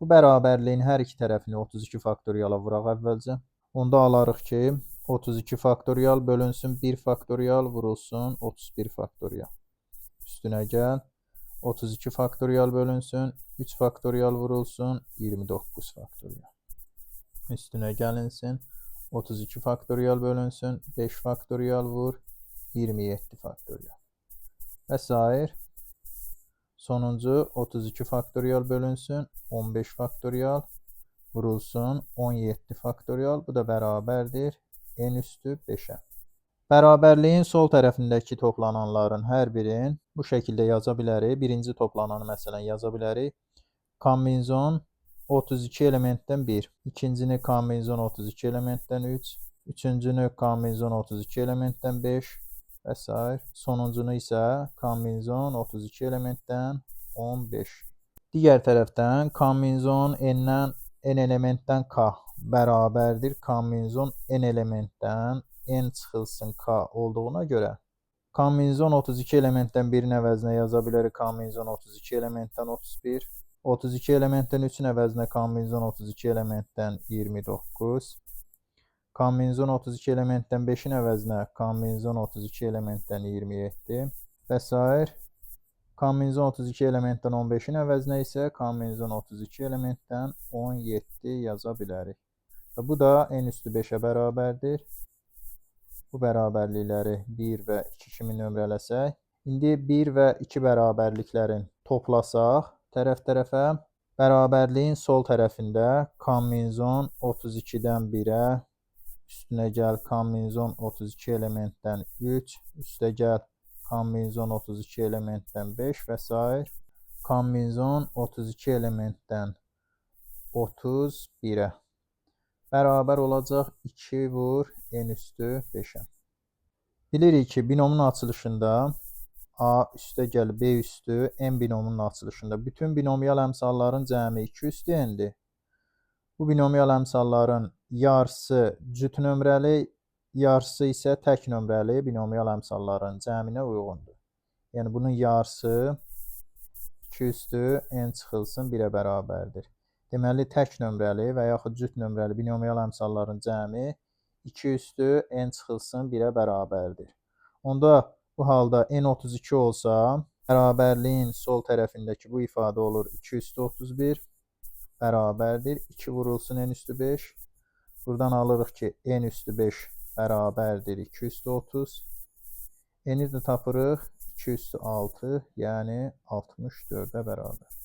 Bu bərabərliyin hər iki tərəfini 32 faktoriala vuraq əvvəlcə. Onda alarıq ki, 32 faktorial bölünsün 1 faktorial vurulsun 31 faktorial. Üstünə gəl. 32 faktorial bölünsün 3 faktorial vurulsun 29 faktorial. Üstünə gəlinsin. 32 faktorial bölünsün 5 faktorial vur 27 faktorial. Və s. Sonuncu 32 faktorial bölünsün 15 faktorial vurulsun 17 faktorial. Bu da bərabərdir n üstü 5-ə. Bərabərliyin sol tərəfindəki toplananların hər birini bu şəkildə yaza bilərik. Birinci toplananı məsələn yaza bilərik. Kombinzon 32 elementdən 1. İkincini kombinzon 32 elementdən 3. Üçüncünü kombinzon 32 elementdən 5 və s. Sonuncunu isə kombinzon 32 elementdən 15. Digər tərəfdən kombinzon n elementdən k bərabərdir kombinzon n elementdən n çıxılsın k olduğuna görə kombinzon 32 elementdən 1-in əvəzinə yaza bilərik kombinzon 32 elementdən 31. 32 elementdən 3-ün əvəzinə kombinzon 32 elementdən 29. Kombinzon 32 elementdən 5-in əvəzinə kombinzon 32 elementdən 27 və s. Kombinzon 32 elementdən 15-in əvəzinə isə kombinzon 32 elementdən 17 yaza bilərik. Və bu da n üstü 5-ə bərabərdir. Bu bərabərlikləri 1 və 2 kimi nömrələsək. İndi 1 və 2 bərabərliklərin toplasaq tərəf-tərəfə. Bərabərliyin sol tərəfində kombinzon 32-dən 1-ə, üstünə gəl kombinzon 32 elementdən 3, üstə gəl kombinzon 32 elementdən 5 və s. Kombinzon 32 elementdən 31-ə bərabər olacaq 2 vur n üstü 5-ə. Bilirik ki, binomun açılışında A üstə gəl B üstü n binomunun açılışında bütün binomial əmsalların cəmi 2 üstü n-dir. Bu binomial əmsalların yarısı cüt nömrəli, yarısı isə tək nömrəli binomial əmsalların cəminə uyğundur. Yəni bunun yarısı 2 üstü n çıxılsın 1-ə bərabərdir. Deməli, tək nömrəli və yaxud cüt nömrəli binomial əmsalların cəmi 2 üstü n çıxılsın 1-ə bərabərdir. Onda bu halda n 32 olsa, bərabərliyin sol tərəfindəki bu ifadə olur 2 üstü 31 bərabərdir. 2 vurulsun n üstü 5. Buradan alırıq ki, n üstü 5 bərabərdir 2 üstü 30. N-i də tapırıq 2 üstü 6, yəni 64-ə bərabər.